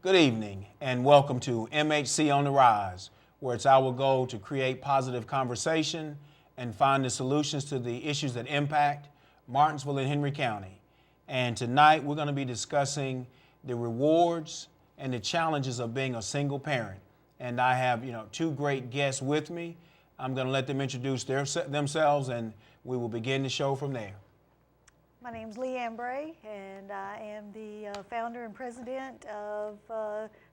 Good evening and welcome to MHC on the Rise, where it's our goal to create positive conversation and find the solutions to the issues that impact Martinsville and Henry County. And tonight we're going to be discussing the rewards and the challenges of being a single parent. And I have, two great guests with me. I'm going to let them introduce themselves and we will begin the show from there. My name's Leanne Bray, and I am the founder and president of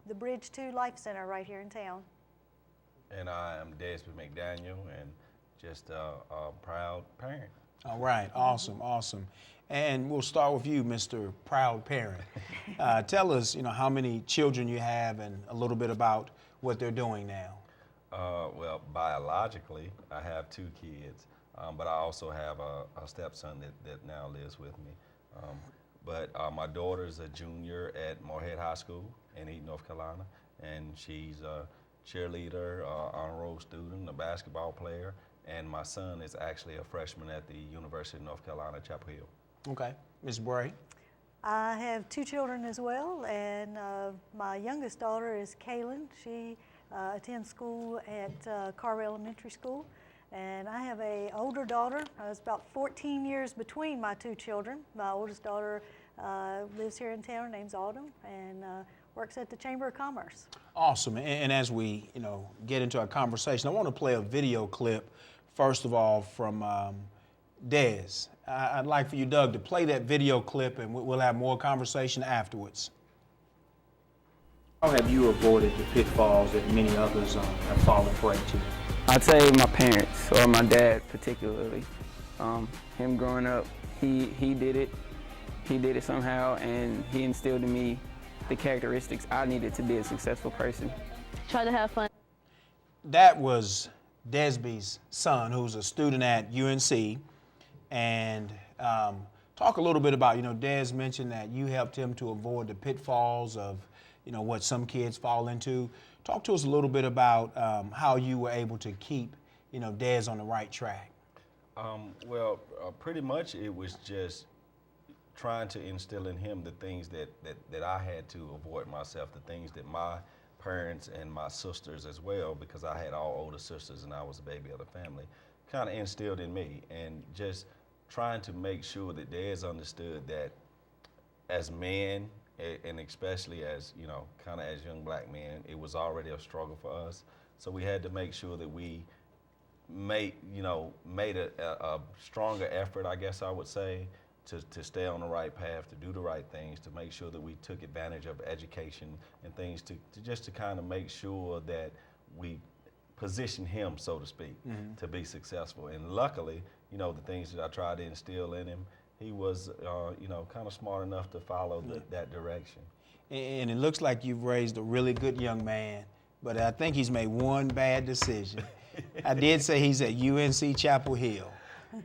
the Bridge 2 Life Center right here in town. And I am Desmond McDaniel, and just a proud parent. All right, awesome. And we'll start with you, Mr. Proud Parent. Tell us, how many children you have and a little bit about what they're doing now. Well, biologically, I have 2 kids. But I also have a stepson that now lives with me. But my daughter's a junior at Morehead High School in Eaton, North Carolina, and she's a cheerleader, honor roll student, a basketball player, and my son is actually a freshman at the University of North Carolina, Chapel Hill. Okay, Ms. Bray. I have 2 children as well, and my youngest daughter is Kaylin. She attends school at Carver Elementary School. And I have an older daughter. It's about 14 years between my 2 children. My oldest daughter lives here in town. Her name's Autumn, and works at the Chamber of Commerce. Awesome. And as we, get into our conversation, I want to play a video clip, first of all, from Des. I'd like for you, Doug, to play that video clip, and we'll have more conversation afterwards. How have you avoided the pitfalls that many others have fallen prey to? I'd say my parents, or my dad particularly. Him growing up, he did it. He did it somehow, and he instilled in me the characteristics I needed to be a successful person. Try to have fun. That was Desby's son, who's a student at UNC. And talk a little bit about, Des mentioned that you helped him to avoid the pitfalls of, what some kids fall into. Talk to us a little bit about how you were able to keep, Des on the right track. Pretty much it was just trying to instill in him the things that I had to avoid myself, the things that my parents and my sisters as well, because I had all older sisters and I was the baby of the family, kind of instilled in me. And just trying to make sure that Des understood that as men, and especially as, kind of as young black men, it was already a struggle for us. So we had to make sure that we made a stronger effort, I guess I would say, to stay on the right path, to do the right things, to make sure that we took advantage of education and things to kind of make sure that we position him, so to speak, to be successful. And luckily, the things that I tried to instill in him, he was, kind of smart enough to follow that direction. And it looks like you've raised a really good young man, but I think he's made one bad decision. I did say he's at UNC Chapel Hill,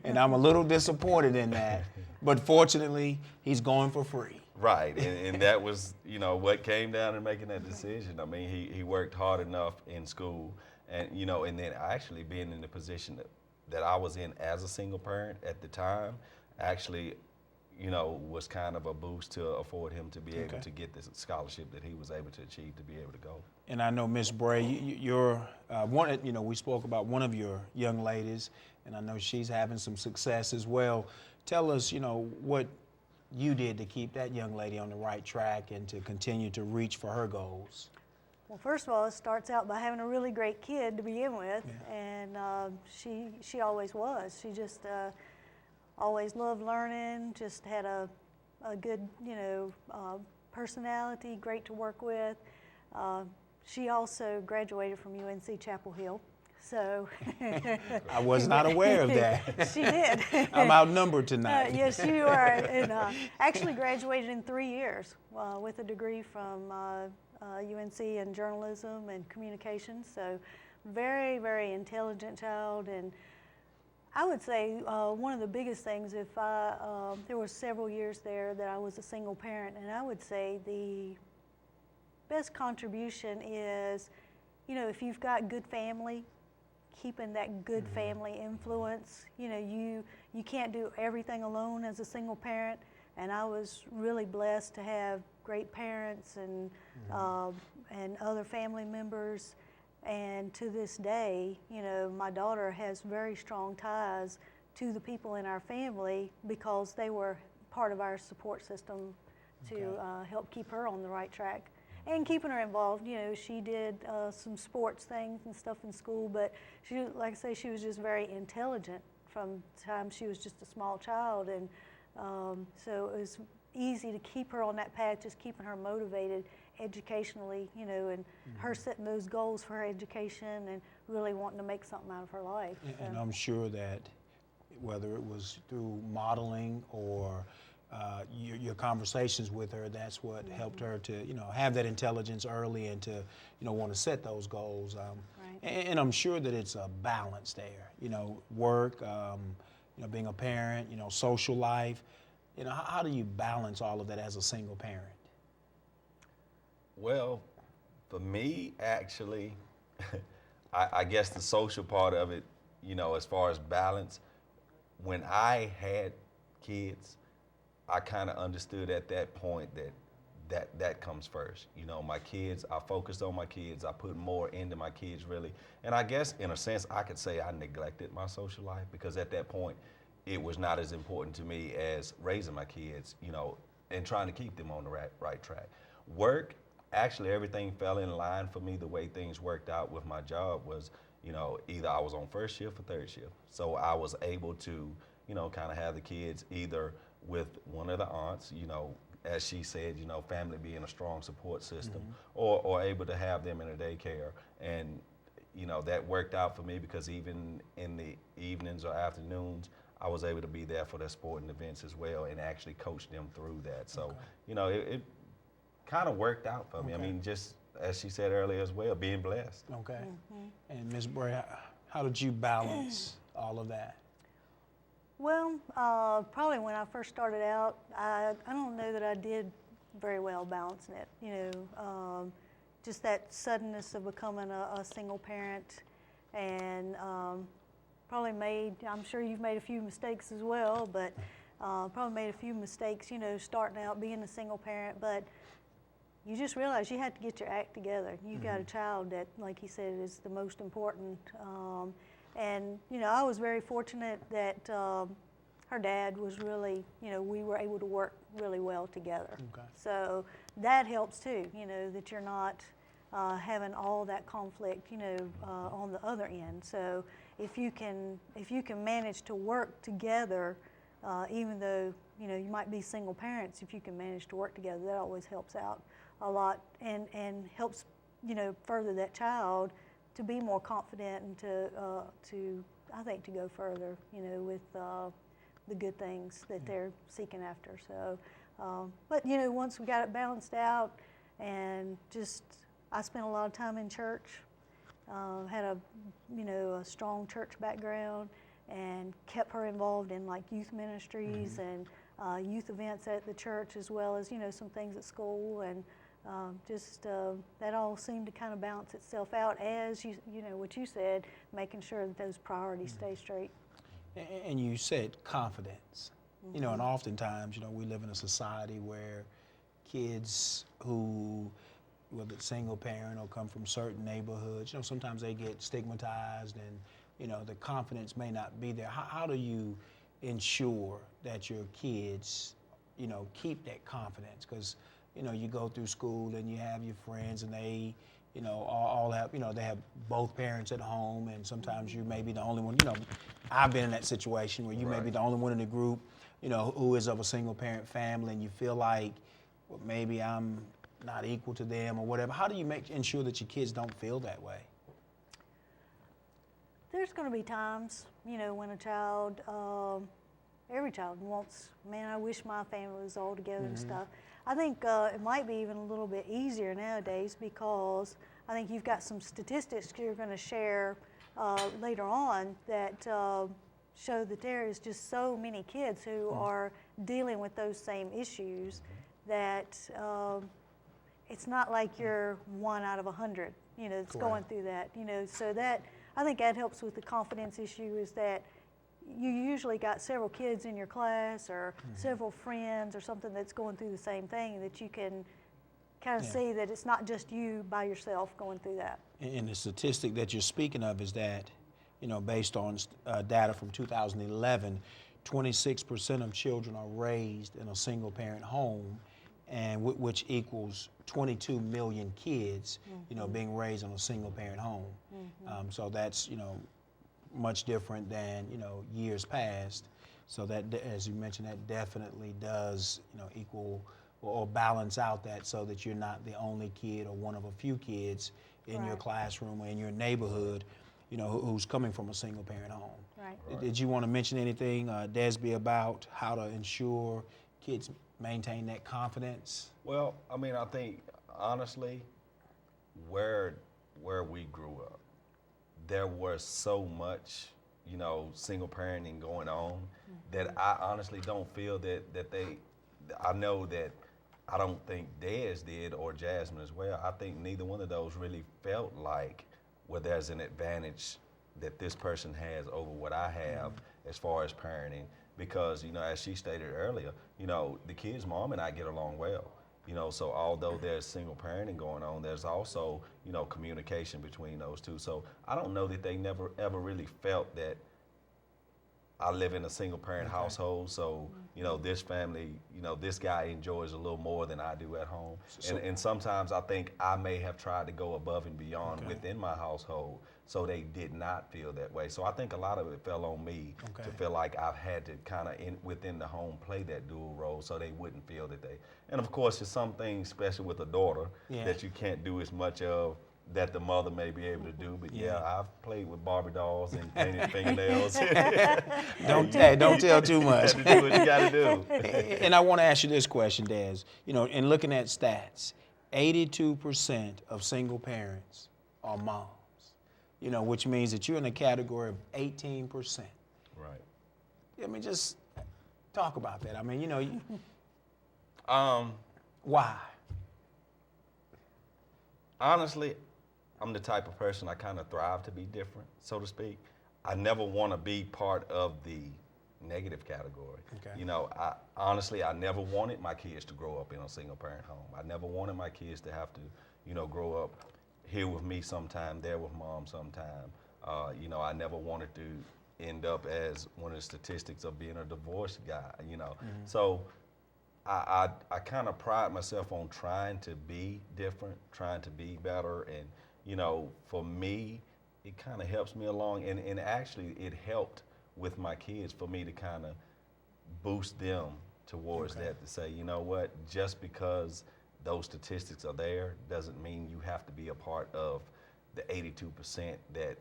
and I'm a little disappointed in that, but fortunately, he's going for free. Right, and that was, what came down to making that decision. I mean, he worked hard enough in school, and, and then actually being in the position that I was in as a single parent at the time, actually, was kind of a boost to afford him to be able to get this scholarship that he was able to achieve to be able to go. And I know, Miss Bray, you're one. We spoke about one of your young ladies, and I know she's having some success as well. Tell us, what you did to keep that young lady on the right track and to continue to reach for her goals. Well, first of all, it starts out by having a really great kid to begin with, and she always was. She just always loved learning, just had a good, personality, great to work with. She also graduated from UNC Chapel Hill, so. I was not aware of that. She did. I'm outnumbered tonight. Yes, you are, and actually graduated in 3 years with a degree from UNC in journalism and communications, so very, very intelligent child. And I would say one of the biggest things, there were several years there that I was a single parent, and I would say the best contribution is, if you've got good family, keeping that good family influence. You can't do everything alone as a single parent, and I was really blessed to have great parents and other family members. And to this day, you know, my daughter has very strong ties to the people in our family because they were part of our support system to help keep her on the right track and keeping her involved. You know, she did some sports things and stuff in school, but she, like I say, she was just very intelligent from the time she was just a small child, and so it was easy to keep her on that path, just keeping her motivated educationally, you know, and her setting those goals for her education and really wanting to make something out of her life. And I'm sure that whether it was through modeling or your conversations with her, that's what helped her to, you know, have that intelligence early and to, you know, want to set those goals. And I'm sure that it's a balance there, you know, work, you know, being a parent, you know, social life. You know, how do you balance all of that as a single parent? Well, for me, actually, I guess the social part of it, you know, as far as balance, when I had kids, I kind of understood at that point that comes first. You know, my kids, I focused on my kids. I put more into my kids, really. And I guess, in a sense, I could say I neglected my social life because at that point, it was not as important to me as raising my kids, you know, and trying to keep them on the right track. Work, actually, everything fell in line for me. The way things worked out with my job was, you know, either I was on first shift or third shift. So I was able to, you know, kind of have the kids either with one of the aunts, you know, as she said, you know, family being a strong support system, or able to have them in a daycare. And, you know, that worked out for me because even in the evenings or afternoons, I was able to be there for their sporting events as well and actually coach them through that. So, you know, it kind of worked out for me. I mean, just as she said earlier as well, being blessed. Okay. And Ms. Bray, how did you balance all of that? Well, probably when I first started out, I don't know that I did very well balancing it. You know, just that suddenness of becoming a single parent, and probably made, I'm sure you've made a few mistakes as well, but probably made a few mistakes, you know, starting out being a single parent, but you just realize you had to get your act together. You've got a child that, like you said, is the most important. And, you know, I was very fortunate that her dad was really, you know, we were able to work really well together. Okay. So that helps too, you know, that you're not having all that conflict, you know, on the other end. So if you can manage to work together, even though, you know, you might be single parents, if you can manage to work together, that always helps out a lot and helps, you know, further that child to be more confident and to I think to go further, you know, with the good things that they're seeking after. So, but you know, once we got it balanced out, and just I spent a lot of time in church, had a, you know, a strong church background, and kept her involved in like youth ministries and youth events at the church, as well as, you know, some things at school, and just that all seemed to kind of balance itself out as you know what you said, making sure that those priorities stay straight. And you said confidence. You know, and oftentimes, you know, we live in a society where kids who, whether it's single parent or come from certain neighborhoods, you know, sometimes they get stigmatized and, you know, the confidence may not be there. How do you ensure that your kids, you know, keep that confidence? Because, you know, you go through school and you have your friends and they, you know, all have, you know, they have both parents at home, and sometimes you may be the only one. You know, I've been in that situation where you may be the only one in the group, you know, who is of a single parent family, and you feel like, well, maybe I'm not equal to them or whatever. How do you ensure that your kids don't feel that way? There's going to be times, you know, when a child, every child wants, man, I wish my family was all together and stuff. I think it might be even a little bit easier nowadays because I think you've got some statistics you're going to share later on that show that there is just so many kids who are dealing with those same issues that it's not like you're 1 out of 100, you know, that's going through that, you know, so that I think that helps with the confidence issue, is that you usually got several kids in your class or several friends or something that's going through the same thing, that you can kind of see that it's not just you by yourself going through that. And the statistic that you're speaking of is that, based on data from 2011, 26% of children are raised in a single-parent home, and which equals 22 million kids, being raised in a single-parent home. So that's, much different than, years past. So that, as you mentioned, that definitely does, equal or balance out that, so that you're not the only kid or one of a few kids in your classroom or in your neighborhood, who's coming from a single-parent home. Right. Did you want to mention anything, Desby, about how to ensure kids maintain that confidence? Well, I mean, I think honestly, where we grew up, there was so much, single parenting going on that I honestly don't feel that they. I know that I don't think Des did or Jasmine as well. I think neither one of those really felt like, well, there's an advantage that this person has over what I have as far as parenting, because, as she stated earlier, the kid's mom and I get along well. So although there's single parenting going on, there's also, communication between those two. So I don't know that they never ever really felt that I live in a single parent household. So, this family, this guy enjoys a little more than I do at home. And sometimes I think I may have tried to go above and beyond within my household, so they did not feel that way. So I think a lot of it fell on me to feel like I've had to kind of within the home play that dual role, so they wouldn't feel that they. And of course, there's some things, especially with a daughter, that you can't do as much of that the mother may be able to do. But I've played with Barbie dolls and painted fingernails. Don't tell too much. You do what you got to do. And I want to ask you this question, Des. In looking at stats, 82% of single parents are moms. Which means that you're in the category of 18%. Right. I mean, just talk about that. I mean, why? Honestly, I'm the type of person, I kind of thrive to be different, so to speak. I never want to be part of the negative category. Okay. I never wanted my kids to grow up in a single parent home. I never wanted my kids to have to, grow up here with me sometime, there with mom sometime. I never wanted to end up as one of the statistics of being a divorced guy, So I kind of pride myself on trying to be different, trying to be better. And, for me, it kind of helps me along. And actually, it helped with my kids for me to kind of boost them towards that, to say, you know what, just because those statistics are there doesn't mean you have to be a part of the 82% that,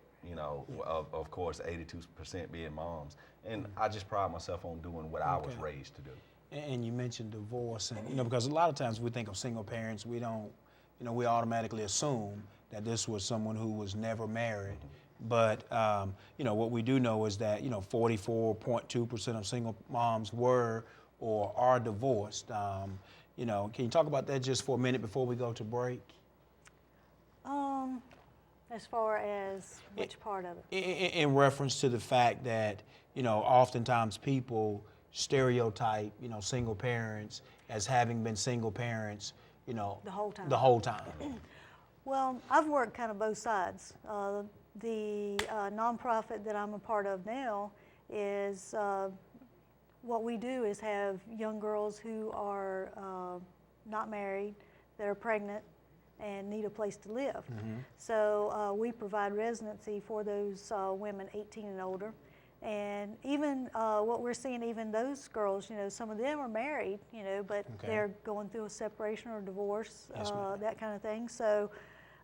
of course, 82% being moms. And I just pride myself on doing what I was raised to do. And you mentioned divorce, and because a lot of times we think of single parents, we don't, we automatically assume that this was someone who was never married. But what we do know is that 44.2% of single moms were or are divorced. Can you talk about that just for a minute before we go to break? As far as which part of it? In reference to the fact that oftentimes people stereotype single parents as having been single parents The whole time. The whole time. Well, I've worked kind of both sides. The nonprofit that I'm a part of now is what we do is have young girls who are not married, that are pregnant, and need a place to live. So we provide residency for those women 18 and older. And even what we're seeing, even those girls, some of them are married, but they're going through a separation or divorce, that kind of thing. So,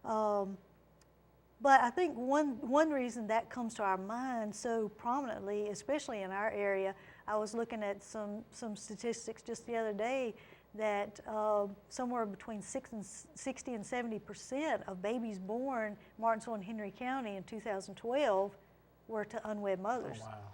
but I think one reason that comes to our mind so prominently, especially in our area, I was looking at some statistics just the other day that somewhere between 60 and 70% of babies born in Martinsville and Henry County in 2012 were to unwed mothers. Oh, wow.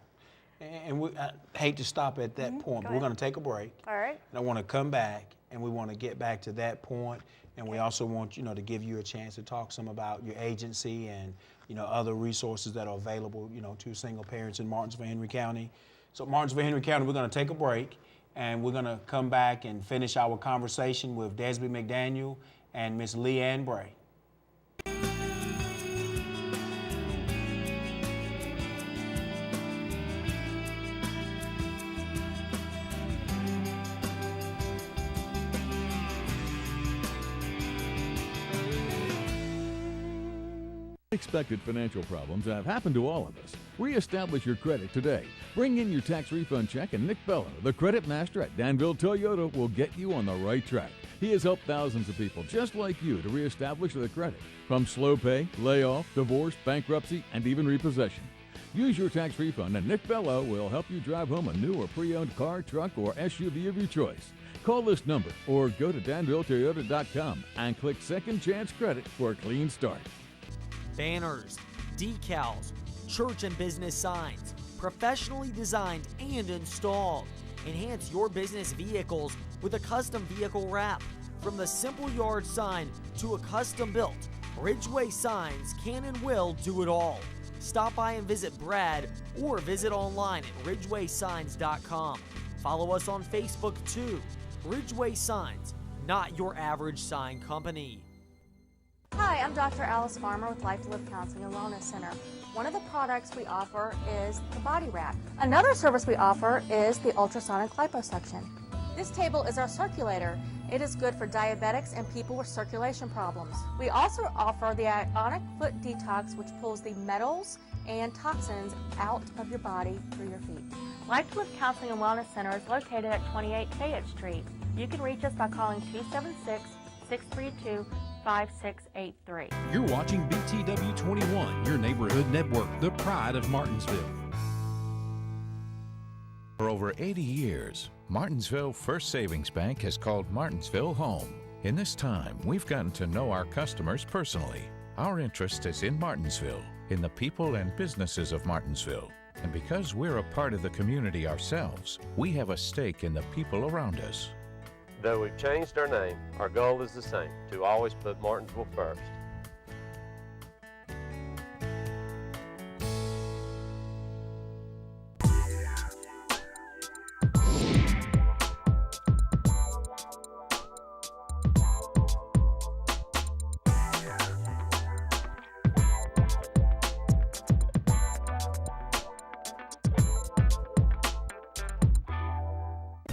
And I hate to stop at that point, but we're going to take a break. All right. And I want to come back, and we want to get back to that point And we also want, to give you a chance to talk some about your agency and, other resources that are available, to single parents in Martinsville, Henry County. So Martinsville, Henry County, we're going to take a break, and we're going to come back and finish our conversation with Desby McDaniel and Miss Leanne Bray. Unexpected financial problems have happened to all of us. Reestablish your credit today. Bring in your tax refund check, and Nick Bello, the credit master at Danville Toyota, will get you on the right track. He has helped thousands of people just like you to reestablish their credit, from slow pay, layoff, divorce, bankruptcy, and even repossession. Use your tax refund, and Nick Bello will help you drive home a new or pre-owned car, truck, or SUV of your choice. Call this number or go to DanvilleToyota.com and click Second Chance Credit for a clean start. Banners, decals, church and business signs, professionally designed and installed. Enhance your business vehicles with a custom vehicle wrap. From the simple yard sign to a custom built, Ridgeway Signs can and will do it all. Stop by and visit Brad or visit online at ridgewaysigns.com. Follow us on Facebook too. Ridgeway Signs, not your average sign company. Hi, I'm Dr. Alice Farmer with Life to Live Counseling and Wellness Center. One of the products we offer is the body wrap. Another service we offer is the ultrasonic liposuction. This table is our circulator. It is good for diabetics and people with circulation problems. We also offer the Ionic Foot Detox, which pulls the metals and toxins out of your body through your feet. Life to Live Counseling and Wellness Center is located at 28 Fayette Street. You can reach us by calling 276-632-5683. You're watching BTW 21, your neighborhood network, the pride of Martinsville. For over 80 years, Martinsville First Savings Bank has called Martinsville home. In this time, we've gotten to know our customers personally. Our interest is in Martinsville, in the people and businesses of Martinsville. And because we're a part of the community ourselves, we have a stake in the people around us. Though we've changed our name, our goal is the same, to always put Martinsville first.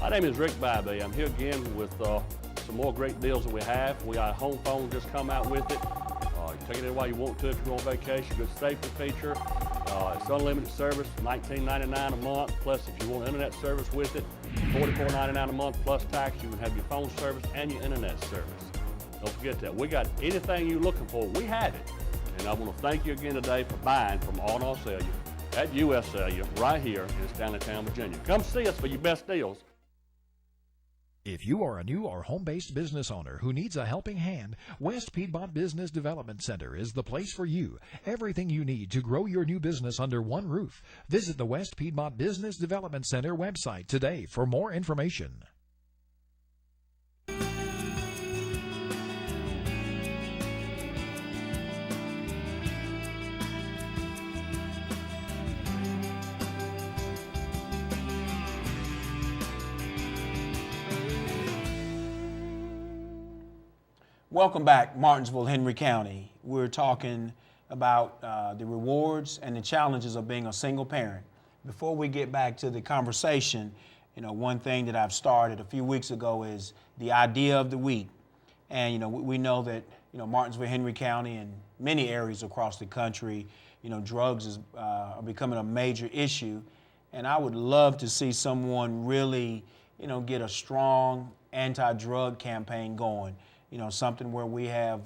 My name is Rick Bybee. I'm here again with some more great deals that we have. We got a home phone just come out with it. You take it in while you want to if you're on vacation. Good safety feature. It's unlimited service, $19.99 a month. Plus, if you want internet service with it, $44.99 a month plus tax. You can have your phone service and your internet service. Don't forget that. We got anything you're looking for, we have it. And I want to thank you again today for buying from R&R Cellular at US Cellular right here in Stanleytown, Virginia. Come see us for your best deals. If you are a new or home-based business owner who needs a helping hand, West Piedmont Business Development Center is the place for you. Everything you need to grow your new business under one roof. Visit the West Piedmont Business Development Center website today for more information. Welcome back, Martinsville, Henry County. We're talking about the rewards and the challenges of being a single parent. Before we get back to the conversation, one thing that I've started a few weeks ago is the idea of the week. And, we know that, Martinsville, Henry County and many areas across the country, drugs are becoming a major issue. And I would love to see someone really, get a strong anti-drug campaign going. Something where we have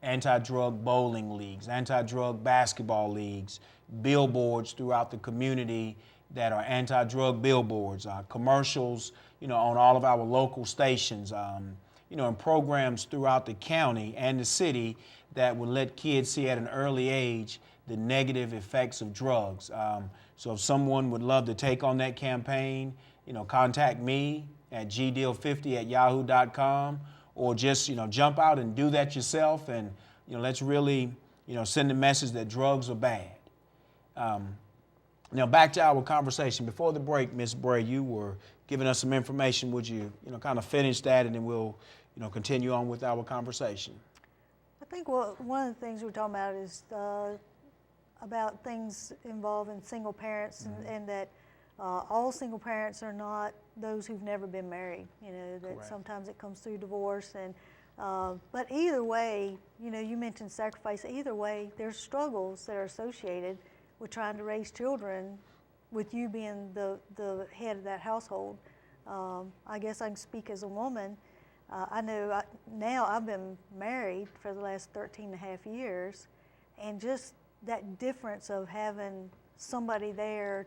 anti-drug bowling leagues, anti-drug basketball leagues, billboards throughout the community that are anti-drug billboards, commercials, on all of our local stations, and programs throughout the county and the city that will let kids see at an early age the negative effects of drugs. So if someone would love to take on that campaign, contact me at gdeal50@yahoo.com. or just, jump out and do that yourself, and, let's really, send the message that drugs are bad. Now back to our conversation. Before the break, Ms. Bray, you were giving us some information. Would you, kind of finish that, and then we'll, continue on with our conversation? I think one of the things we're talking about is about things involving single parents, and that all single parents are not those who've never been married. That Correct. Sometimes it comes through divorce, and but either way, you mentioned sacrifice. Either way, there's struggles that are associated with trying to raise children, with you being the head of that household. I guess I can speak as a woman. I know now I've been married for the last 13 and a half years, and just that difference of having somebody there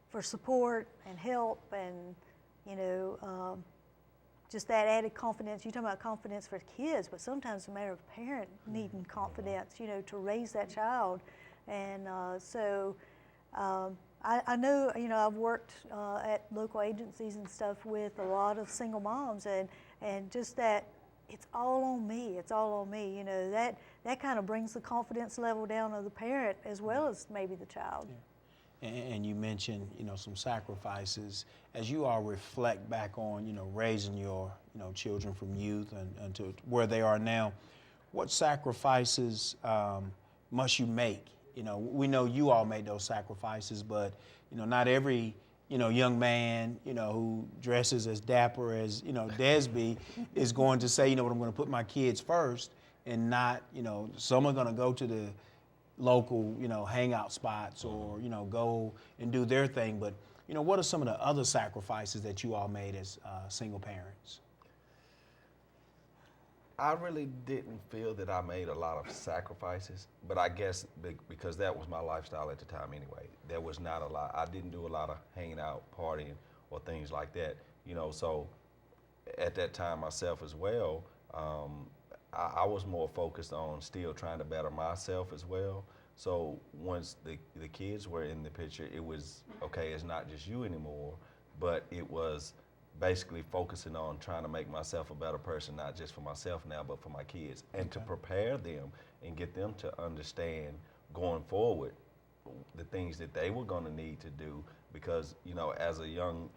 for support and help, and just that added confidence. You talk about confidence for kids, but sometimes it's a matter of parent needing confidence, to raise that child. And so I know, I've worked at local agencies and stuff with a lot of single moms, and just that it's all on me. It's all on me. That kind of brings the confidence level down of the parent as well as maybe the child. Yeah. And you mentioned, some sacrifices. As you all reflect back on, raising your, children from youth and to where they are now, what sacrifices must you make? We know you all made those sacrifices, but, not every, young man, who dresses as dapper as, Desby is going to say, I'm going to put my kids first, and not, some are going to go to the local, hangout spots, or, go and do their thing. But, what are some of the other sacrifices that you all made as single parents? I really didn't feel that I made a lot of sacrifices, but I guess because that was my lifestyle at the time anyway. There was not a lot. I didn't do a lot of hanging out, partying, or things like that. So at that time myself as well, I was more focused on still trying to better myself as well. So once the kids were in the picture, it was, okay, it's not just you anymore, but it was basically focusing on trying to make myself a better person, not just for myself now, but for my kids, and to prepare them and get them to understand going forward the things that they were going to need to do. Because, as a young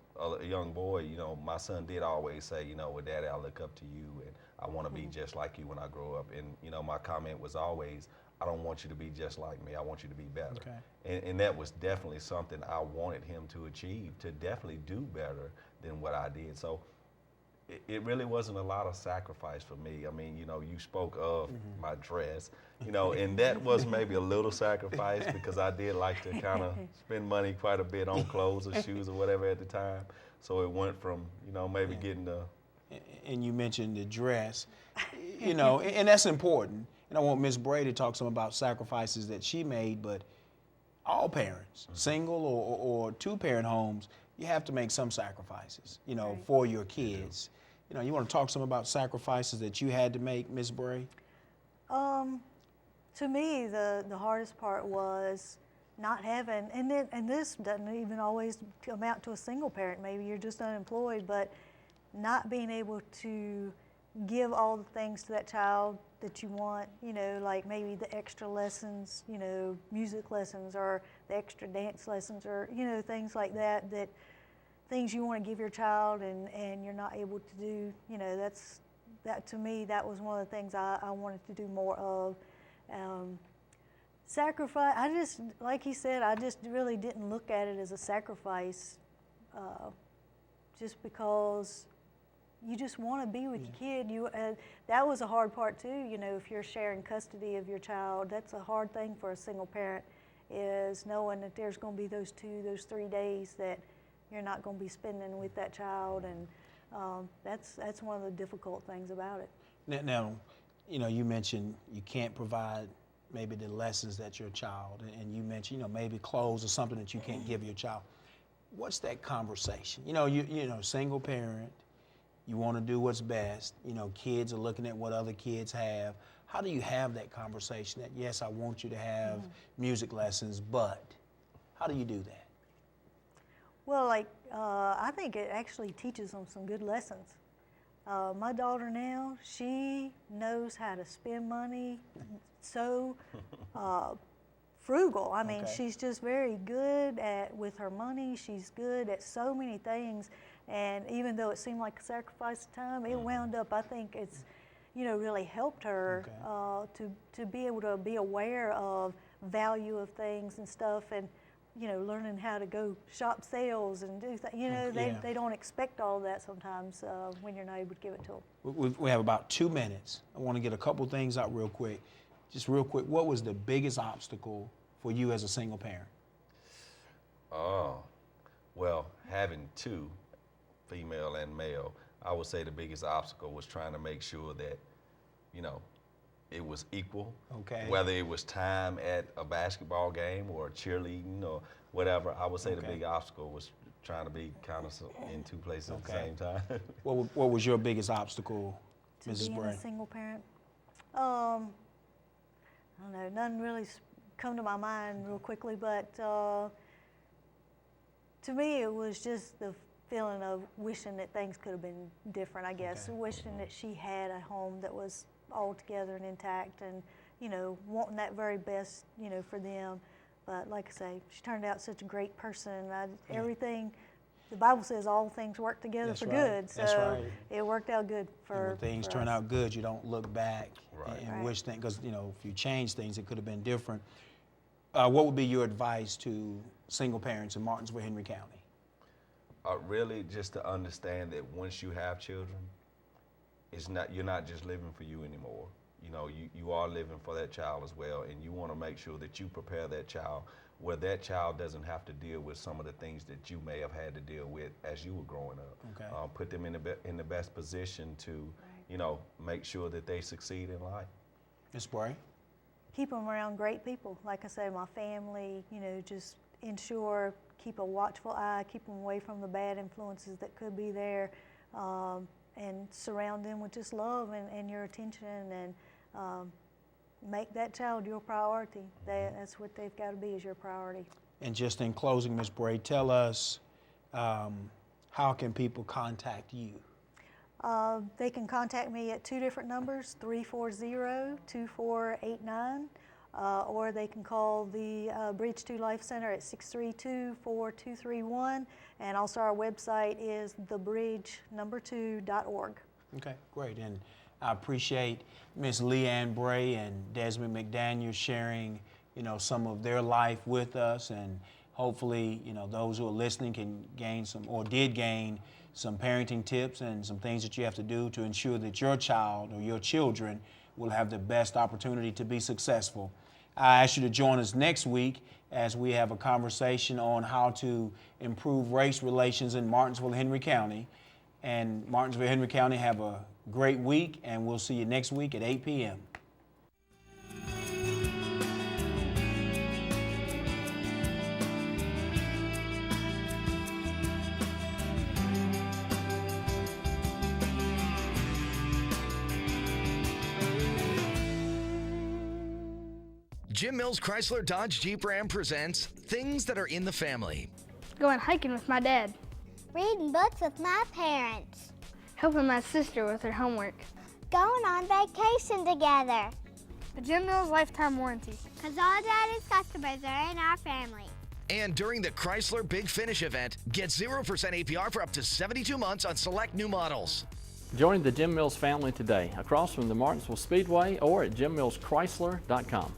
boy, my son did always say, well, Daddy, I look up to you, and I want to be just like you when I grow up. And, my comment was always, I don't want you to be just like me. I want you to be better. Okay. And that was definitely something I wanted him to achieve, to definitely do better than what I did. So it really wasn't a lot of sacrifice for me. I mean, you spoke of my dress, and that was maybe a little sacrifice because I did like to kind of spend money quite a bit on clothes or shoes or whatever at the time. So it went from, maybe getting the... And you mentioned the dress, and that's important. And I want Ms. Bray to talk some about sacrifices that she made, but all parents, single or two-parent homes, you have to make some sacrifices, for your kids. You want to talk some about sacrifices that you had to make, Ms. Bray? To me, the hardest part was not having, and this doesn't even always amount to a single parent. Maybe you're just unemployed, but not being able to give all the things to that child that you want, like maybe the extra lessons, music lessons, or the extra dance lessons, or, things like that, things you want to give your child and you're not able to do. That to me, that was one of the things I wanted to do more of. Sacrifice, like he said, I just really didn't look at it as a sacrifice, just because you just want to be with your kid. That was a hard part too. If you're sharing custody of your child, that's a hard thing for a single parent, is knowing that there's going to be those 3 days that you're not going to be spending with that child, and that's one of the difficult things about it. Now, you mentioned you can't provide maybe the lessons that your child, and you mentioned, maybe clothes or something that you can't give your child. What's that conversation? Single parent. You want to do what's best. Kids are looking at what other kids have. How do you have that conversation that, yes, I want you to have music lessons, but how do you do that? Well, I think it actually teaches them some good lessons. My daughter now, she knows how to spend money so frugal. I mean, Okay. she's just very good with her money. She's good at so many things. And even though it seemed like a sacrifice of time, it wound up, I think it's, really helped her to be able to be aware of value of things and stuff, and learning how to go shop sales and do things. They don't expect all of that sometimes when you're not able to give it to them. We have about 2 minutes. I want to get a couple things out real quick. Just real quick, what was the biggest obstacle for you as a single parent? Oh, well, having two, female and male, I would say the biggest obstacle was trying to make sure that, it was equal. Okay. Whether it was time at a basketball game or cheerleading or whatever, I would say the big obstacle was trying to be kind of in two places at the same time. What was your biggest obstacle, Mrs. Being Bray? a single parent, I don't know, none really come to my mind real quickly, but to me it was just the feeling of wishing that things could have been different, I guess. Wishing that she had a home that was all together and intact, and wanting that very best for them. But like I say, she turned out such a great person. Everything, the Bible says all things work together for good, so it worked out good for When things for turn us. out good, you don't look back and Right. wish things, because if you change things, it could have been different. What would be your advice to single parents in Martinsville, Henry County? Really just to understand that once you have children, you're not just living for you anymore. You are living for that child as well, and you want to make sure that you prepare that child where that child doesn't have to deal with some of the things that you may have had to deal with as you were growing up. Okay. Put them in the best position to, make sure that they succeed in life. Ms. Bray? Keep them around great people. Like I say, my family, just ensure, keep a watchful eye, keep them away from the bad influences that could be there, and surround them with just love and your attention, and make that child your priority. That's what they've got to be, is your priority. And just in closing, Ms. Bray, tell us how can people contact you? They can contact me at 2 different numbers, 340-2489, or they can call the Bridge 2 Life Center at 632-4231, and also our website is thebridge2.org. Okay, great. And I appreciate Ms. Leanne Bray and Desmond McDaniel sharing, some of their life with us, and hopefully, those who are listening can gain did gain some parenting tips and some things that you have to do to ensure that your child or your children will have the best opportunity to be successful. I ask you to join us next week as we have a conversation on how to improve race relations in Martinsville, Henry County. And Martinsville, Henry County, have a great week, and we'll see you next week at 8 p.m. Jim Mills Chrysler Dodge Jeep Ram presents Things That Are in the Family. Going hiking with my dad. Reading books with my parents. Helping my sister with her homework. Going on vacation together. The Jim Mills lifetime warranty. Because all Daddy's customers are in our family. And during the Chrysler Big Finish event, get 0% APR for up to 72 months on select new models. Join the Jim Mills family today across from the Martinsville Speedway or at jimmillschrysler.com.